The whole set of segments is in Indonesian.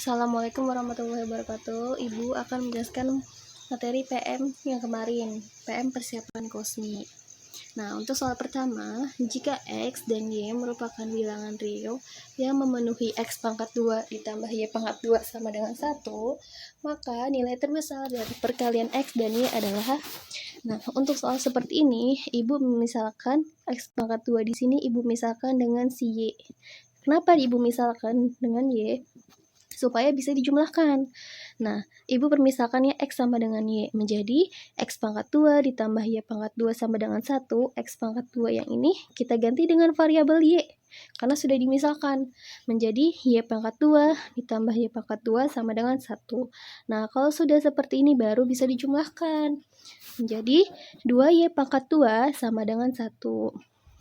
Assalamualaikum warahmatullahi wabarakatuh. Ibu akan menjelaskan materi PM yang kemarin, PM persiapan kosmi. Nah, untuk soal pertama, jika X dan Y merupakan bilangan real yang memenuhi X pangkat 2 ditambah Y pangkat 2 sama dengan 1, maka nilai terbesar dari perkalian X dan Y adalah. Nah, untuk soal seperti ini, Ibu misalkan X pangkat 2 di sini Ibu misalkan dengan si Y. Kenapa Ibu misalkan dengan Y? Supaya bisa dijumlahkan. Nah, Ibu permisalkannya X sama dengan Y menjadi X pangkat 2 ditambah Y pangkat 2 sama dengan 1. X pangkat 2 yang ini kita ganti dengan variabel Y karena sudah dimisalkan menjadi Y pangkat 2 ditambah Y pangkat 2 sama dengan 1. Nah, kalau sudah seperti ini baru bisa dijumlahkan menjadi 2Y pangkat 2 sama dengan 1.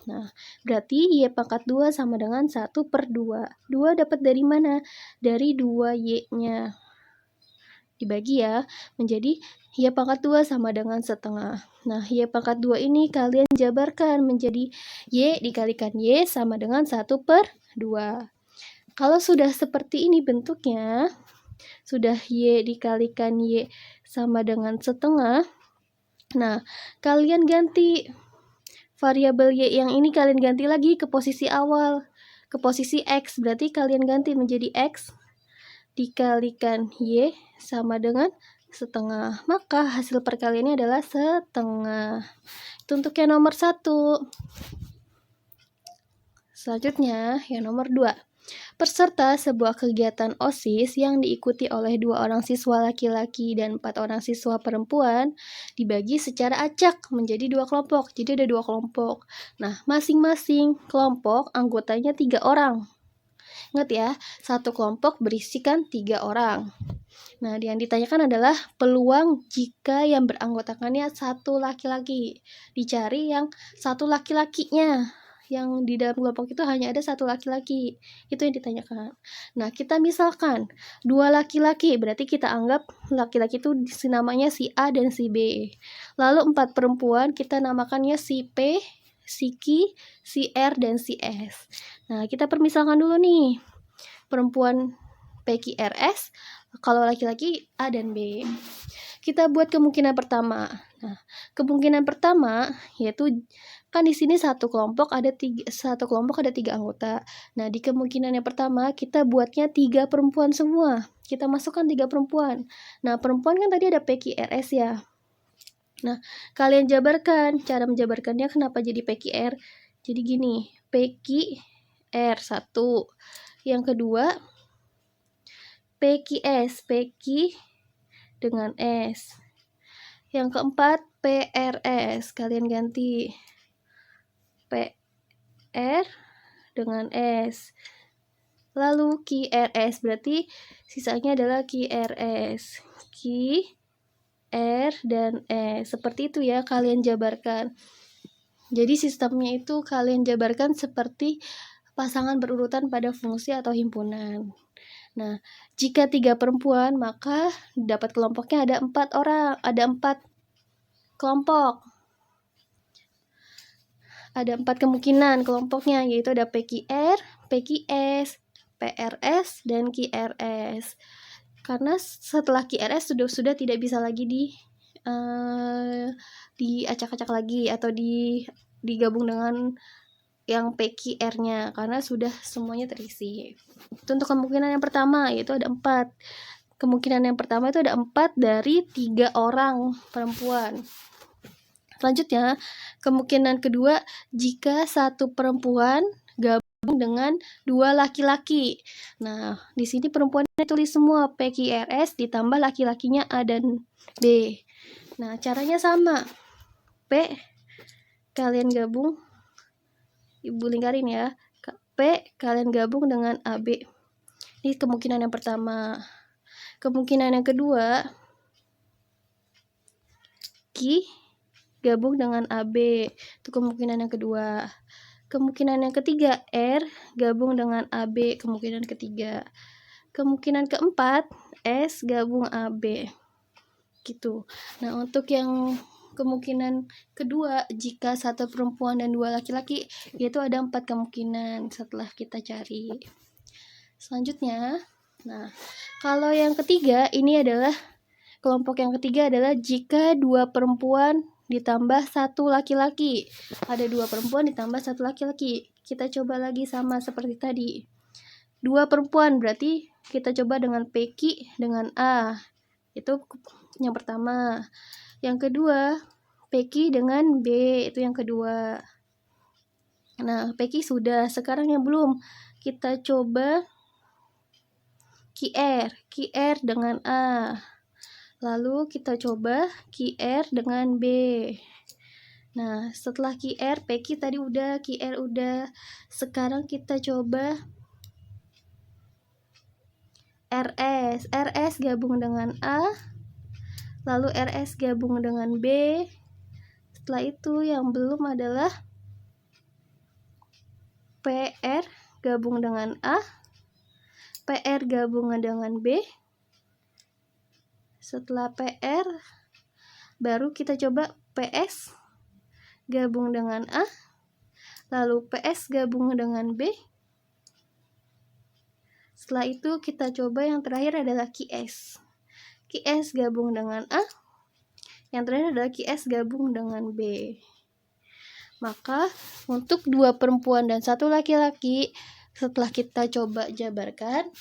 Nah, berarti Y pangkat 2 sama dengan 1 per 2. 2 dapat dari mana? Dari 2Y-nya. Dibagi ya, menjadi Y pangkat 2 sama dengan setengah. Nah, Y pangkat 2 ini kalian jabarkan menjadi Y dikalikan Y sama dengan 1 per 2. Kalau sudah seperti ini bentuknya, sudah Y dikalikan Y sama dengan setengah, nah, kalian ganti variabel Y yang ini kalian ganti lagi ke posisi awal, ke posisi X. Berarti kalian ganti menjadi X dikalikan Y sama dengan setengah. Maka hasil perkaliannya adalah setengah. Itu untuk yang nomor 1. Selanjutnya yang nomor 2. Peserta sebuah kegiatan OSIS yang diikuti oleh 2 orang siswa laki-laki dan 4 orang siswa perempuan dibagi secara acak menjadi 2 kelompok. Jadi ada 2 kelompok. Nah, masing-masing kelompok anggotanya 3 orang. Ingat ya, satu kelompok berisikan 3 orang. Nah, yang ditanyakan adalah peluang jika yang beranggotakannya 1 laki-laki. Dicari yang 1 laki-lakinya. Yang di dalam kelompok itu hanya ada 1 laki-laki. Itu yang ditanyakan. Nah, kita misalkan 2 laki-laki, berarti kita anggap laki-laki itu namanya si A dan si B. Lalu 4 perempuan, kita namakannya si P, si Q, si R, dan si S. Nah, kita permisalkan dulu nih. Perempuan P, Q, R, S, kalau laki-laki A dan B. Kita buat kemungkinan pertama. Nah, kemungkinan pertama yaitu kan di sini satu kelompok ada 3 anggota. Nah, di kemungkinan yang pertama kita buatnya 3 perempuan semua. Kita masukkan 3 perempuan. Nah, perempuan kan tadi ada PQRS ya. Nah, kalian jabarkan. Cara menjabarkannya kenapa jadi PQR? Jadi gini, PQR 1. Yang kedua PQS, PQ dengan S. Yang keempat PRS, kalian ganti PR dengan S. Lalu QRS, berarti sisanya adalah QRS. Q, R, dan S. Seperti itu ya, kalian jabarkan. Jadi sistemnya itu kalian jabarkan seperti pasangan berurutan pada fungsi atau himpunan. Nah, jika 3 perempuan, maka dapat kelompoknya ada 4 orang, ada 4 kelompok. Ada 4 kemungkinan kelompoknya, yaitu ada PQR, PQS, PRS, dan QRS. Karena setelah QRS sudah tidak bisa lagi diacak-acak lagi atau digabung dengan yang PQR-nya karena sudah semuanya terisi. Itu untuk kemungkinan yang pertama, yaitu ada 4. Kemungkinan yang pertama itu ada 4 dari 3 orang perempuan. Selanjutnya, kemungkinan kedua, jika 1 perempuan gabung dengan 2 laki-laki. Nah, di sini perempuannya tulis semua PQRS ditambah laki-lakinya A dan B. Nah, caranya sama. P kalian gabung, Ibu lingkarin ya. P kalian gabung dengan AB. Ini kemungkinan yang pertama. Kemungkinan yang kedua, Q gabung dengan AB. Itu kemungkinan yang kedua. Kemungkinan yang ketiga, R gabung dengan AB. Kemungkinan ketiga. Kemungkinan keempat, S gabung AB. Gitu. Nah, untuk yang kemungkinan kedua, jika 1 perempuan dan 2 laki-laki, yaitu ada 4 kemungkinan setelah kita cari. Selanjutnya, nah, Kalau yang ketiga, ini adalah kelompok yang ketiga adalah jika 2 perempuan ditambah 1 laki-laki. Ada 2 perempuan ditambah 1 laki-laki. Kita coba lagi sama seperti tadi. 2 perempuan berarti kita coba dengan Peki dengan A. Itu yang pertama. Yang kedua, Peki dengan B. Itu yang kedua. Nah, Peki sudah. Sekarang yang belum. Kita coba QR dengan A. Lalu kita coba QR dengan B. Nah, setelah QR, Peki tadi udah, QR udah. Sekarang kita coba RS gabung dengan A. Lalu RS gabung dengan B. Setelah itu yang belum adalah PR gabung dengan A. PR gabung dengan B. Setelah PR, baru kita coba PS gabung dengan A. Lalu PS gabung dengan B. Setelah itu kita coba yang terakhir adalah QS. QS gabung dengan A. Yang terakhir adalah QS gabung dengan B. Maka untuk 2 perempuan dan 1 laki-laki, setelah kita coba jabarkan,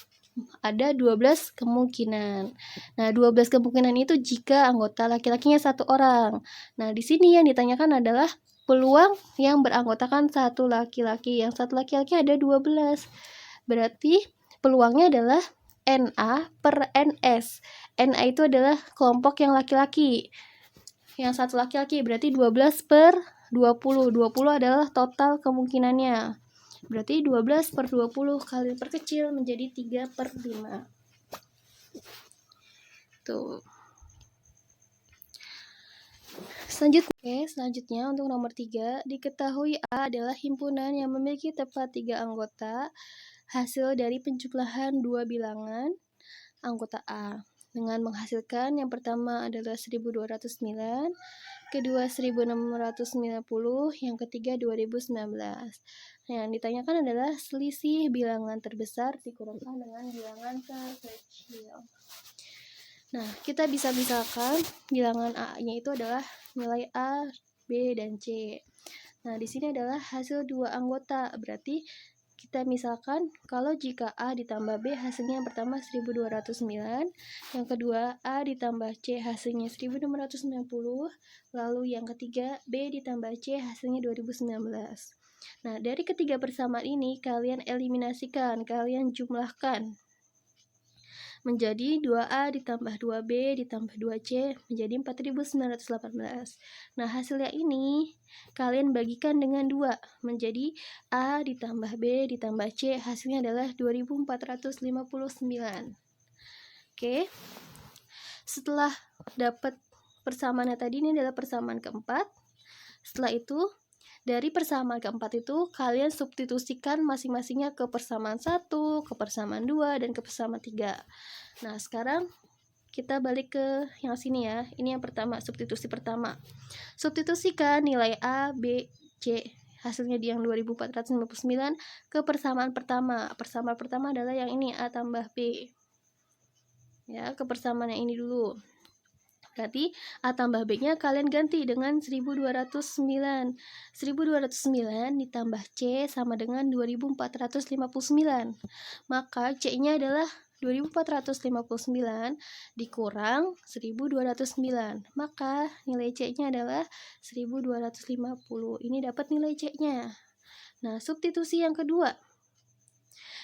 ada 12 kemungkinan. Nah, 12 kemungkinan itu jika anggota laki-lakinya 1 orang. Nah, di sini yang ditanyakan adalah peluang yang beranggotakan 1 laki-laki. Yang 1 laki-laki ada 12. Berarti peluangnya adalah NA per NS. NA itu adalah kelompok yang laki-laki. Yang 1 laki-laki berarti 12 per 20. 20 adalah total kemungkinannya. Berarti 12 per 20 kali perkecil menjadi 3 per 5. Tuh. Selanjutnya untuk nomor 3, diketahui A adalah himpunan yang memiliki tepat 3 anggota hasil dari penjumlahan 2 bilangan anggota A dengan menghasilkan yang pertama adalah 1209, kedua 1690, yang ketiga 2019. Yang ditanyakan adalah selisih bilangan terbesar dikurangkan dengan bilangan terkecil. Nah, kita bisa misalkan bilangan A-nya itu adalah nilai A, B, dan C. Nah, di sini adalah hasil 2 anggota. Berarti kita misalkan kalau jika A ditambah B hasilnya yang pertama 1209, yang kedua A ditambah C hasilnya 1690, lalu yang ketiga B ditambah C hasilnya 2019. Nah, dari ketiga persamaan ini kalian eliminasikan, kalian jumlahkan menjadi 2A ditambah 2B ditambah 2C menjadi 4918. Nah, hasilnya ini kalian bagikan dengan 2 menjadi A ditambah B ditambah C, hasilnya adalah 2459. Oke. Setelah dapat persamaannya tadi, ini adalah persamaan keempat. Setelah itu dari persamaan keempat itu kalian substitusikan masing-masingnya ke persamaan 1, ke persamaan 2, dan ke persamaan 3. Nah, sekarang kita balik ke yang sini ya. Ini yang pertama, substitusi pertama. Substitusikan nilai A, B, C hasilnya di yang 2459 ke persamaan pertama. Persamaan pertama adalah yang ini, A tambah B. Ya, ke persamaan yang ini dulu. Berarti A tambah B-nya kalian ganti dengan 1209. 1209 ditambah C sama dengan 2459. Maka C-nya adalah 2459 dikurang 1209. Maka nilai C-nya adalah 1250. Ini dapat nilai C-nya. Nah, substitusi yang kedua.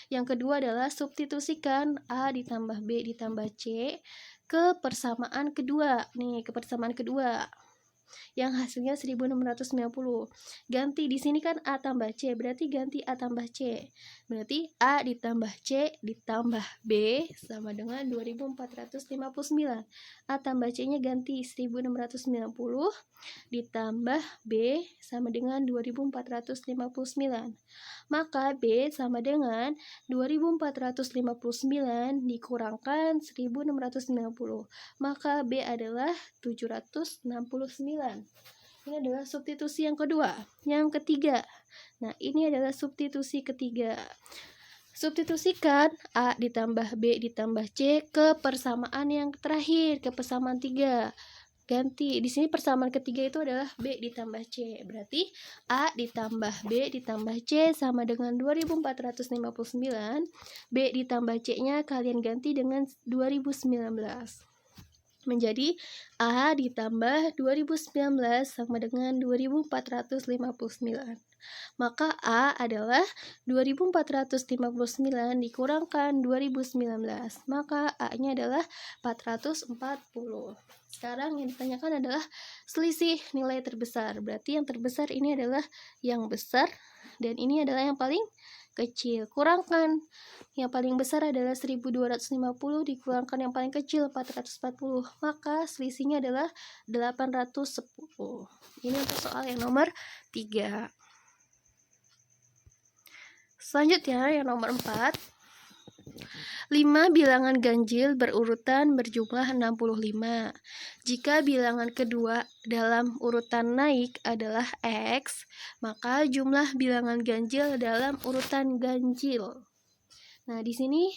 Yang kedua adalah substitusikan A ditambah B ditambah C ke persamaan kedua. Nih, ke persamaan kedua yang hasilnya 1690. Ganti di sini kan A tambah C, berarti ganti A tambah C. Berarti A ditambah C ditambah B sama dengan 2459. A tambah C-nya ganti 1690 ditambah B sama dengan 2459. Maka B sama dengan 2459 dikurangkan 1690. Maka B adalah 769. Ini adalah substitusi yang kedua. Yang ketiga. Nah, ini adalah substitusi ketiga. Substitusikan A ditambah B ditambah C ke persamaan yang terakhir, ke persamaan 3. Ganti. Di sini persamaan ketiga itu adalah B ditambah C. Berarti A ditambah B ditambah C sama dengan 2459. B ditambah C-nya kalian ganti dengan 2019. Menjadi A ditambah 2019 sama dengan 2459. Maka A adalah 2459 dikurangkan 2019. Maka A-nya adalah 440. Sekarang yang ditanyakan adalah selisih nilai terbesar. Berarti yang terbesar ini adalah yang besar dan ini adalah yang paling kecil. Kurangkan. Yang paling besar adalah 1250 dikurangkan yang paling kecil 440. Maka selisihnya adalah 810. Ini untuk soal yang nomor 3. Selanjutnya yang nomor 4. 5 bilangan ganjil berurutan berjumlah 65. Jika bilangan kedua dalam urutan naik adalah X, maka jumlah bilangan ganjil dalam urutan ganjil. Nah, di sini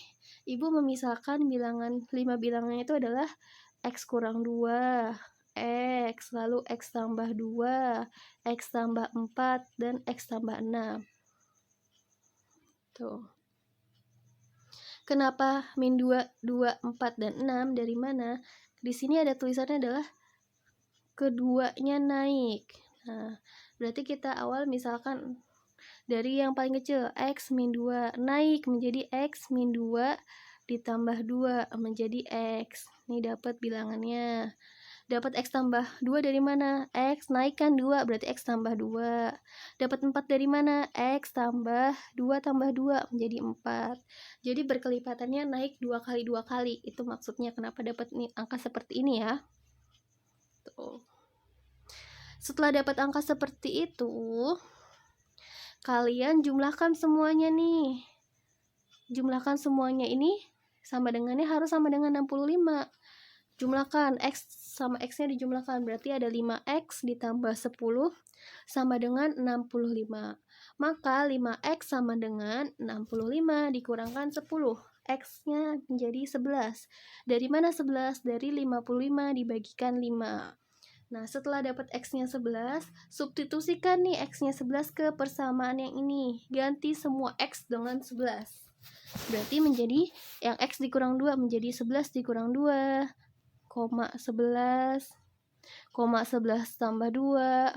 Ibu memisahkan bilangan 5 bilangan itu adalah X kurang 2, X, lalu X tambah 2, X tambah 4, dan X tambah 6. Tuh. Kenapa min 2, 4, dan 6? Dari mana? Di sini ada tulisannya adalah keduanya naik. Nah, berarti kita awal misalkan dari yang paling kecil, X min 2 naik menjadi X min 2 ditambah 2 menjadi X. Ini dapat bilangannya. Dapat X tambah 2 dari mana? X naikkan 2 berarti X tambah 2. Dapat 4 dari mana? X tambah 2 tambah 2 menjadi 4. Jadi berkelipatannya naik 2 kali 2 kali. Itu maksudnya kenapa dapat angka seperti ini ya. Tuh. Setelah dapat angka seperti itu, kalian jumlahkan semuanya nih. Jumlahkan semuanya ini sama dengannya harus sama dengan 65. Jumlahkan X sama X-nya dijumlahkan, berarti ada 5X ditambah 10 sama dengan 65. Maka 5X sama dengan 65 dikurangkan 10. X-nya menjadi 11. Dari mana 11? Dari 55 dibagikan 5. Nah, setelah dapat X-nya 11, substitusikan nih X-nya 11 ke persamaan yang ini. Ganti semua X dengan 11. Berarti menjadi yang X dikurang 2 menjadi 11 dikurang 2. 11 tambah 2,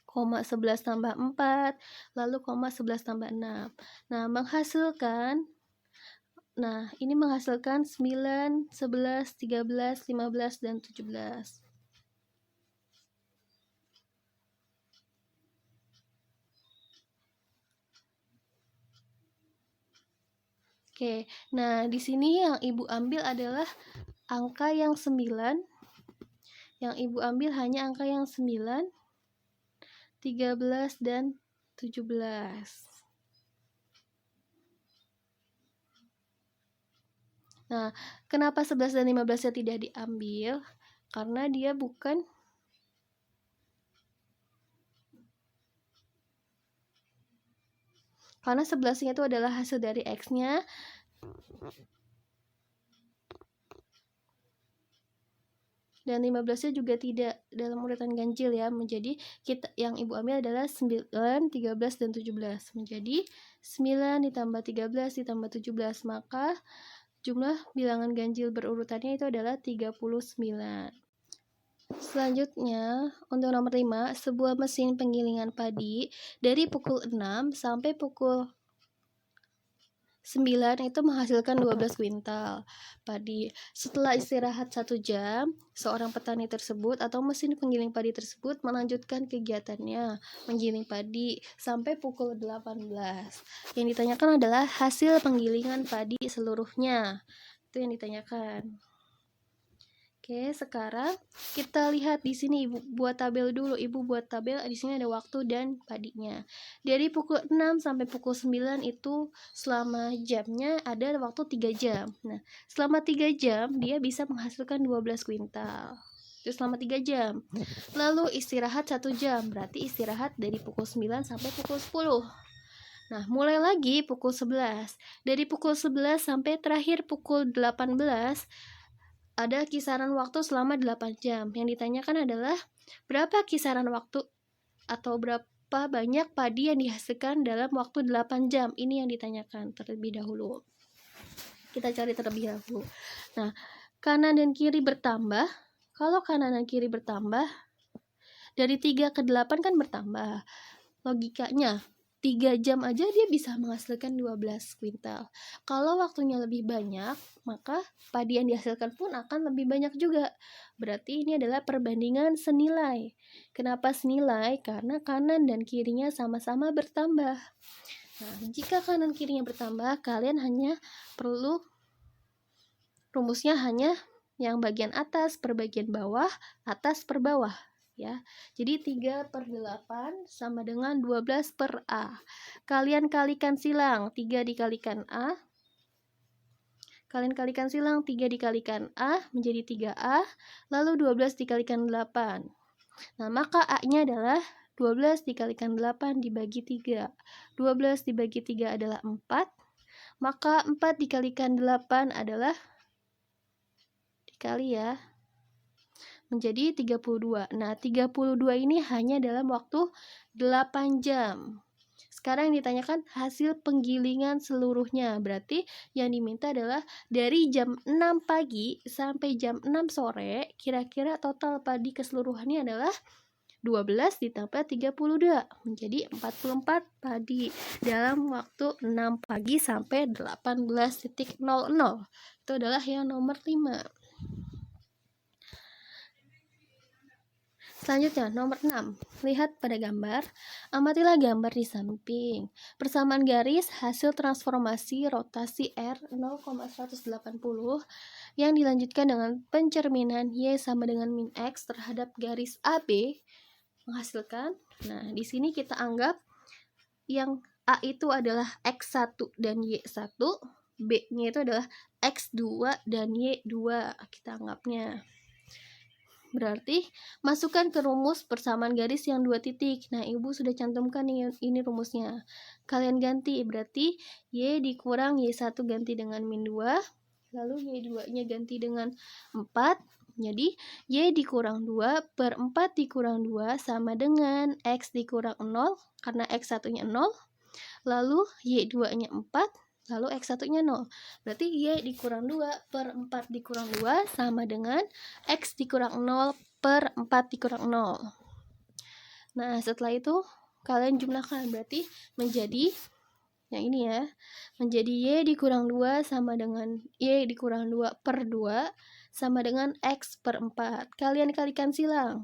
11 tambah 4, lalu 11 tambah 6. Nah, ini menghasilkan 9, 11, 13, 15, dan 17. Oke, nah di sini yang Ibu ambil adalah angka yang 9. Yang Ibu ambil hanya angka yang 9, 13, dan 17. Nah, kenapa 11 dan 15-nya tidak diambil? Karena dia bukan karena 11-nya itu adalah hasil dari X-nya. Dan 15-nya juga tidak dalam urutan ganjil ya. Menjadi yang Ibu ambil adalah 9, 13, dan 17. Menjadi 9 ditambah 13 ditambah 17. Maka jumlah bilangan ganjil berurutannya itu adalah 39. Selanjutnya, untuk nomor 5, sebuah mesin penggilingan padi dari pukul 6 sampai pukul 9 itu menghasilkan 12 kuintal padi. Setelah istirahat 1 jam, seorang petani tersebut atau mesin penggiling padi tersebut melanjutkan kegiatannya menggiling padi sampai pukul 18. Yang ditanyakan adalah hasil penggilingan padi seluruhnya. Itu yang ditanyakan. Oke, sekarang kita lihat di sini Ibu buat tabel dulu. Ibu buat tabel, di sini ada waktu dan padinya. Dari pukul 6 sampai pukul 9 itu selama jamnya ada waktu 3 jam. Nah, selama 3 jam dia bisa menghasilkan 12 kuintal. Itu selama 3 jam. Lalu istirahat 1 jam, berarti istirahat dari pukul 9 sampai pukul 10. Nah, mulai lagi pukul 11. Dari pukul 11 sampai terakhir pukul 18, ada kisaran waktu selama 8 jam. Yang ditanyakan adalah berapa kisaran waktu atau berapa banyak padi yang dihasilkan dalam waktu 8 jam. Ini yang ditanyakan terlebih dahulu. Kita cari terlebih dahulu. Nah, kanan dan kiri bertambah. Kalau kanan dan kiri bertambah, dari 3 ke 8 kan bertambah. Logikanya 3 jam aja dia bisa menghasilkan 12 kuintal. Kalau waktunya lebih banyak, maka padi yang dihasilkan pun akan lebih banyak juga. Berarti ini adalah perbandingan senilai. Kenapa senilai? Karena kanan dan kirinya sama-sama bertambah. Nah, jika kanan kirinya bertambah, kalian hanya perlu rumusnya hanya yang bagian atas per bagian bawah, atas per bawah. Ya, jadi 3/8 sama dengan 12 per A. Kalian kalikan silang, 3 dikalikan A. Kalian kalikan silang, 3 dikalikan A menjadi 3A, lalu 12 dikalikan 8. Nah, maka A-nya adalah 12 dikalikan 8 dibagi 3. 12 dibagi 3 adalah 4. Maka 4 dikalikan 8 adalah dikali ya, menjadi 32. Nah, 32 ini hanya dalam waktu 8 jam. Sekarang yang ditanyakan hasil penggilingan seluruhnya. Berarti yang diminta adalah dari jam 6 pagi sampai jam 6 sore, kira-kira total padi keseluruhannya adalah 12 ditambah 32 menjadi 44 padi dalam waktu 6 pagi sampai 18.00. Itu adalah yang nomor 5. Selanjutnya, nomor 6. Lihat pada gambar. Amatilah gambar di samping. Persamaan garis hasil transformasi rotasi R 0,180 yang dilanjutkan dengan pencerminan Y sama dengan min X terhadap garis AB menghasilkan. Nah, di sini kita anggap yang A itu adalah X1 dan Y1, B-nya itu adalah X2 dan Y2. Kita anggapnya. Berarti masukkan ke rumus persamaan garis yang 2 titik. Nah, Ibu sudah cantumkan ini rumusnya. Kalian ganti, berarti Y dikurang Y1 ganti dengan min 2, lalu Y2-nya ganti dengan 4. Jadi, Y dikurang 2 per 4 dikurang 2 sama dengan X dikurang 0, karena X1-nya 0, lalu Y2-nya 4, lalu X1-nya 0. Berarti Y dikurang 2 per 4 dikurang 2 sama dengan X dikurang 0 per 4 dikurang 0. Nah, setelah itu kalian jumlahkan. Berarti menjadi yang ini ya. Menjadi Y dikurang 2 sama dengan Y dikurang 2 per 2 sama dengan X per 4. Kalian kalikan silang.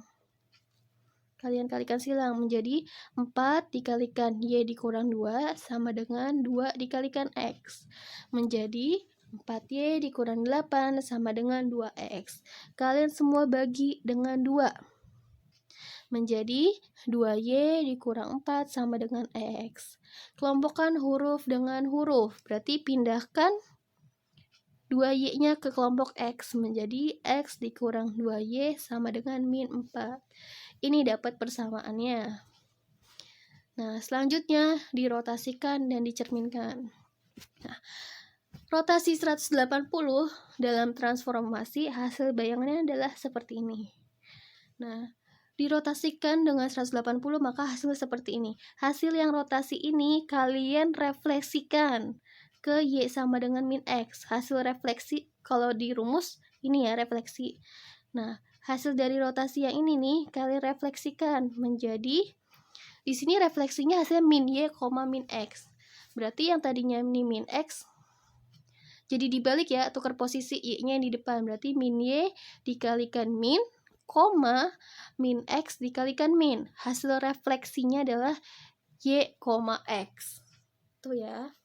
Menjadi 4 dikalikan Y dikurang 2 sama dengan 2 dikalikan X. Menjadi 4Y dikurang 8 sama dengan 2X. Kalian semua bagi dengan 2. Menjadi 2Y dikurang 4 sama dengan X. Kelompokkan huruf dengan huruf. Berarti pindahkan 2Y-nya ke kelompok X menjadi X dikurang 2Y sama dengan min 4. Ini dapat persamaannya. Nah, selanjutnya dirotasikan dan dicerminkan. Nah, rotasi 180 dalam transformasi hasil bayangannya adalah seperti ini. Nah, dirotasikan dengan 180 maka hasilnya seperti ini. Hasil yang rotasi ini kalian refleksikan ke Y sama dengan min X. Hasil refleksi kalau di rumus ini ya refleksi. Nah, hasil dari rotasi yang ini nih kalian refleksikan menjadi, di sini refleksinya hasilnya min Y, min X. Berarti yang tadinya ini min X jadi dibalik ya, tukar posisi Y-nya yang di depan. Berarti min Y dikalikan min, min X dikalikan min. Hasil refleksinya adalah Y, X. Tuh ya.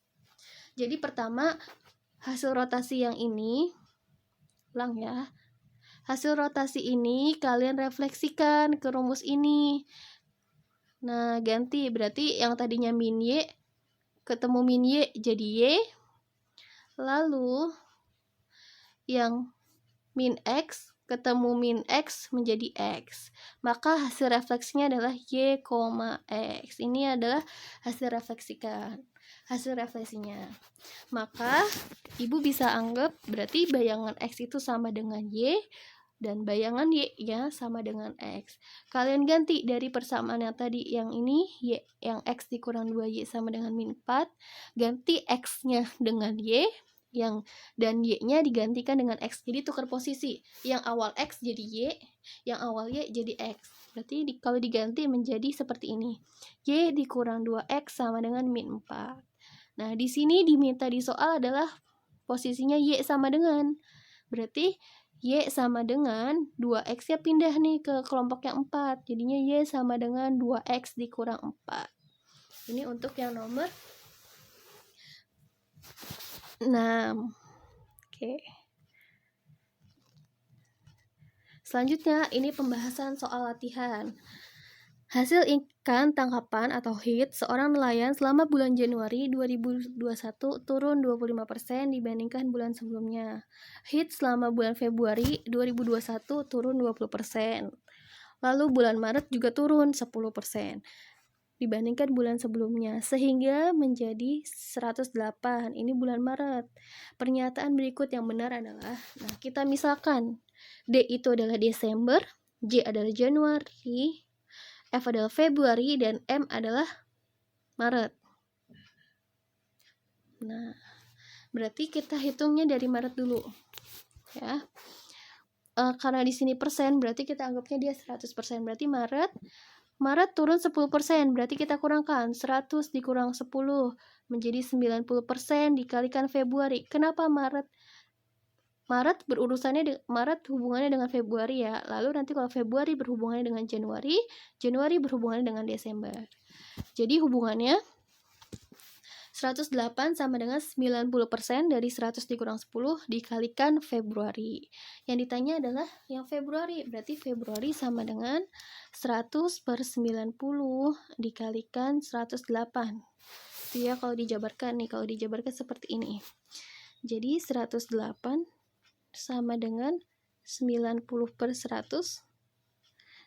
Jadi pertama hasil rotasi yang ini, ulang ya. Hasil rotasi ini kalian refleksikan ke rumus ini. Nah, ganti. Berarti yang tadinya min Y ketemu min Y jadi Y. Lalu yang min X ketemu min X menjadi X. Maka hasil refleksinya adalah Y, X. Ini adalah hasil refleksikan. hasil refleksinya. Maka ibu bisa anggap berarti bayangan X itu sama dengan Y dan bayangan Y ya sama dengan X. Kalian ganti dari persamaan yang tadi, yang ini Y, yang X dikurang 2Y sama dengan min 4, ganti X-nya dengan Y, dan Y-nya digantikan dengan X. Jadi tukar posisi, yang awal X jadi Y, yang awal Y jadi X. Berarti kalau diganti menjadi seperti ini, Y dikurang 2X sama dengan min 4. Nah, di sini diminta di soal adalah posisinya Y sama dengan, berarti Y sama dengan 2X-nya pindah nih ke kelompok yang 4. Jadinya Y sama dengan 2X dikurang 4. Ini untuk yang nomor 6. Oke. Selanjutnya, ini pembahasan soal latihan. Hasil ikan tangkapan atau HIT seorang nelayan selama bulan Januari 2021 turun 25% dibandingkan bulan sebelumnya. HIT selama bulan Februari 2021 turun 20%. Lalu bulan Maret juga turun 10% dibandingkan bulan sebelumnya, sehingga menjadi 108. Ini bulan Maret. Pernyataan berikut yang benar adalah, nah kita misalkan D itu adalah Desember, J adalah Januari, F adalah Februari, dan M adalah Maret. Nah, berarti kita hitungnya dari Maret dulu ya. Karena di sini persen, berarti kita anggapnya dia 100%. Berarti Maret turun 10%, berarti kita kurangkan 100 dikurang 10 menjadi 90% dikalikan Februari. Kenapa Maret Maret hubungannya dengan Februari ya. Lalu nanti kalau Februari berhubungannya dengan Januari, Januari berhubungannya dengan Desember. Jadi hubungannya 108 sama dengan 90% dari 100 dikurang 10 dikalikan Februari. Yang ditanya adalah yang Februari, berarti Februari sama dengan 100 per 90 dikalikan 108. Itu ya kalau dijabarkan nih, kalau dijabarkan seperti ini. Jadi 108 sama dengan 90 per 100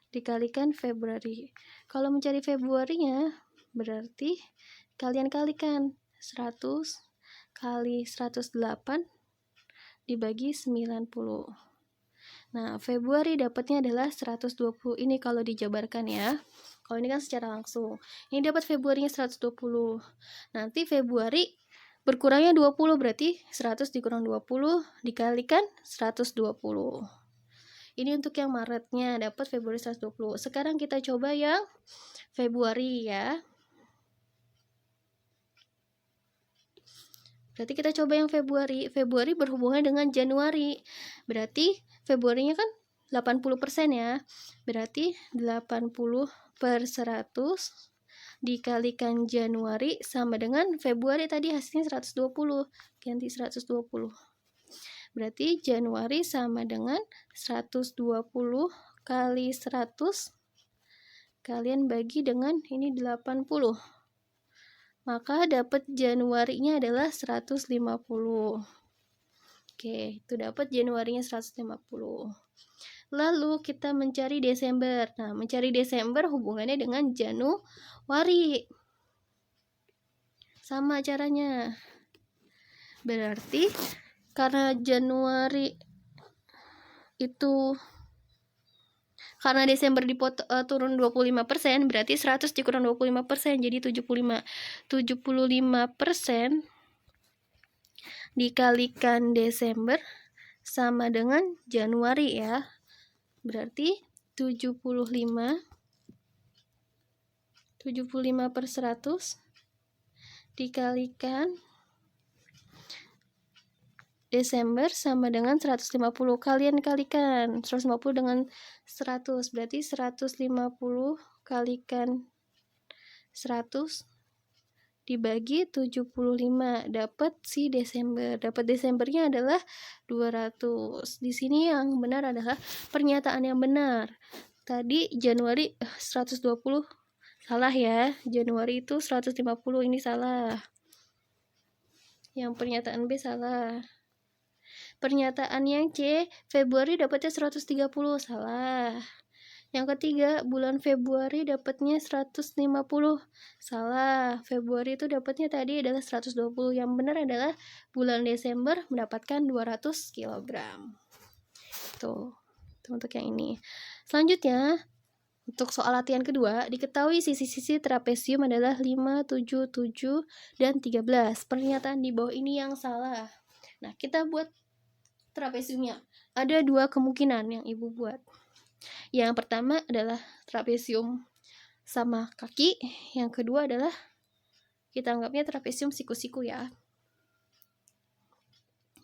dikalikan Februari. Kalau mencari Februarinya, berarti kalian kalikan 100 kali 108 dibagi 90. Nah, Februari dapatnya adalah 120. Ini kalau dijabarkan ya. Kalau ini kan secara langsung. Ini dapat Februarinya 120. Nanti Februari berkurangnya 20, berarti 100 dikurang 20 dikalikan 120. Ini untuk yang Maretnya, dapat Februari 120. Sekarang kita coba yang Februari ya. Berarti kita coba yang Februari. Februari berhubungan dengan Januari. Berarti Februarinya kan 80% ya. Berarti 80 per 100 dikalikan Januari sama dengan Februari tadi hasilnya 120. Ganti 120. Berarti Januari sama dengan 120 kali 100 kalian bagi dengan ini 80. Maka dapat Januarinya adalah 150. Oke, itu dapat Januarinya 150. Lalu kita mencari Desember. Nah, mencari Desember hubungannya dengan Januari. Sama caranya. Berarti karena Januari itu, karena Desember turun 25%, berarti 100 dikurang 25%, jadi 75. 75% dikalikan Desember sama dengan Januari ya. Berarti 75 per 100 dikalikan Desember sama dengan 150. Kalian kalikan 150 dengan 100, berarti 150 kalikan 100 dibagi 75, dapat si Desember. Dapat Desembernya adalah 200. Di sini yang benar adalah pernyataan yang benar. Tadi Januari 120 salah ya. Januari itu 150, ini salah. Yang pernyataan B salah. Pernyataan yang C, Februari dapatnya 130, salah. Yang ketiga, bulan Februari dapatnya 150. Salah, Februari itu dapatnya tadi adalah 120. Yang benar adalah bulan Desember mendapatkan 200 kg. Tuh, itu untuk yang ini. Selanjutnya, untuk soal latihan kedua, diketahui sisi-sisi trapesium adalah 5, 7, 7, dan 13. Pernyataan di bawah ini yang salah. Nah, kita buat trapesiumnya. Ada dua kemungkinan yang Ibu buat. Yang pertama adalah trapesium sama kaki. Yang kedua adalah kita anggapnya trapesium siku-siku ya.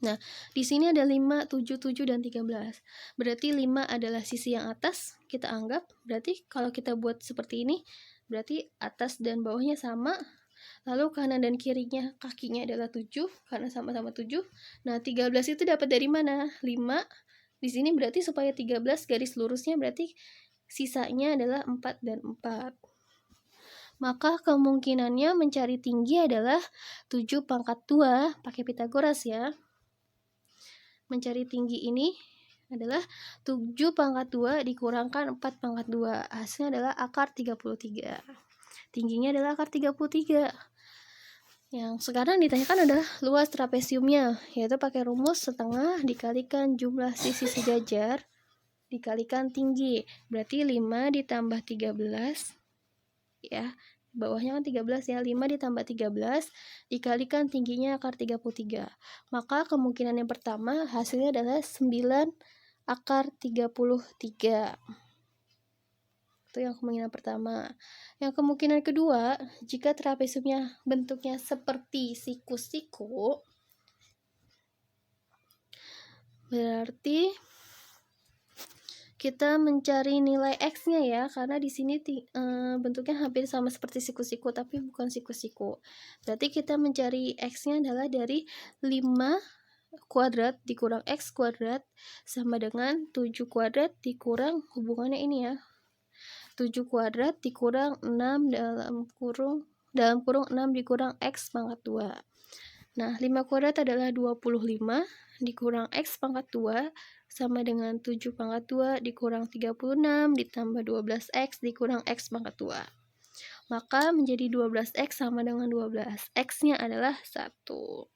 Nah, di sini ada 5, 7, 7, dan 13. Berarti 5 adalah sisi yang atas, kita anggap. Berarti kalau kita buat seperti ini, berarti atas dan bawahnya sama. Lalu kanan dan kirinya kakinya adalah 7, karena sama-sama 7. Nah, 13 itu dapat dari mana? 5. Di sini berarti supaya 13 garis lurusnya berarti sisanya adalah 4 dan 4. Maka kemungkinannya mencari tinggi adalah 7 pangkat 2, pakai Pitagoras ya. Mencari tinggi ini adalah 7 pangkat 2 dikurangkan 4 pangkat 2. Hasilnya adalah akar 33. Tingginya adalah akar 33. Yang sekarang ditanyakan adalah luas trapesiumnya, yaitu pakai rumus setengah dikalikan jumlah sisi sejajar dikalikan tinggi. Berarti 5 ditambah 13 ya. Bawahnya kan 13 ya, 5 ditambah 13 dikalikan tingginya akar 33. Maka kemungkinan yang pertama hasilnya adalah 9 akar 33. Itu yang kemungkinan pertama. Yang kemungkinan kedua, jika trapesiumnya bentuknya seperti siku-siku, berarti kita mencari nilai X-nya ya, karena di sini bentuknya hampir sama seperti siku-siku, tapi bukan siku-siku. Berarti kita mencari X-nya adalah dari 5 kuadrat dikurang X kuadrat sama dengan 7 kuadrat dikurang hubungannya ini ya. 7 kuadrat dikurang 6 dalam kurung 6 dikurang X pangkat 2. Nah, 5 kuadrat adalah 25 dikurang X pangkat 2 sama dengan 7 pangkat 2 dikurang 36 ditambah 12X dikurang X pangkat 2. Maka menjadi 12X sama dengan 12. X-nya adalah 1.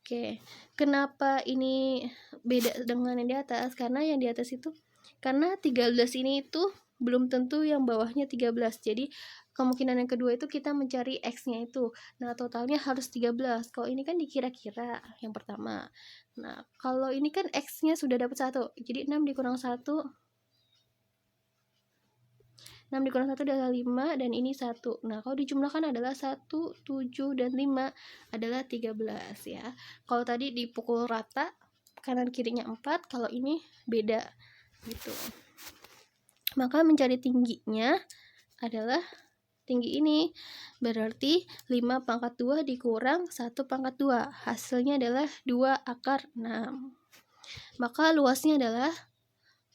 Oke, kenapa ini beda dengan yang di atas? Karena yang di atas itu, karena 13 ini itu belum tentu yang bawahnya 13. Jadi kemungkinan yang kedua itu kita mencari X-nya itu. Nah, totalnya harus 13. Kalau ini kan dikira-kira yang pertama. Nah, kalau ini kan X-nya sudah dapat 1. Jadi 6 dikurang 1. 6 dikurang 1 adalah 5 dan ini 1. Nah, kalau dijumlahkan adalah 1, 7, dan 5 adalah 13 ya. Kalau tadi dipukul rata, kanan kirinya 4, kalau ini beda gitu. Maka mencari tingginya adalah tinggi ini. Berarti 5 pangkat 2 dikurang 1 pangkat 2. Hasilnya adalah 2 akar 6. Maka luasnya adalah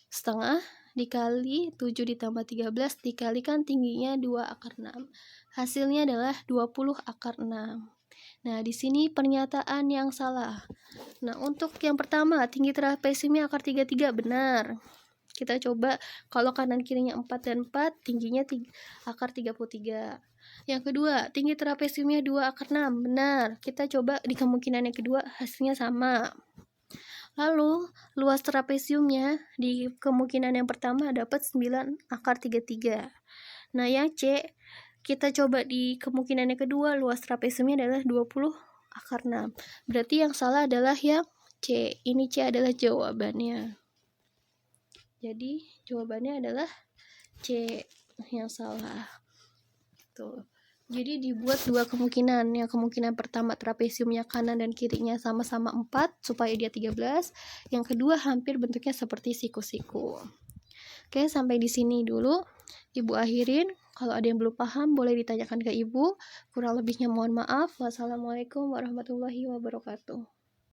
setengah dikali 7 ditambah 13 dikalikan tingginya 2 akar 6. Hasilnya adalah 20 akar 6. Nah, di sini pernyataan yang salah. Nah, untuk yang pertama, tinggi trapesiumnya akar 33 benar. Kita coba kalau kanan kirinya 4 dan 4, tingginya akar 33. Yang kedua, tinggi trapesiumnya 2 akar 6 benar. Kita coba di kemungkinan yang kedua hasilnya sama. Lalu, luas trapesiumnya di kemungkinan yang pertama dapat 9 akar 33. Nah, yang C, kita coba di kemungkinan yang kedua, luas trapesiumnya adalah 20 akar 6. Berarti yang salah adalah yang C. Ini C adalah jawabannya. Jadi, jawabannya adalah C yang salah. Tuh. Jadi dibuat dua kemungkinan. Yang kemungkinan pertama trapesiumnya kanan dan kirinya sama-sama 4 supaya dia 13. Yang kedua hampir bentuknya seperti siku-siku. Oke, sampai di sini dulu. Ibu akhirin. Kalau ada yang belum paham boleh ditanyakan ke Ibu. Kurang lebihnya mohon maaf. Wassalamualaikum warahmatullahi wabarakatuh.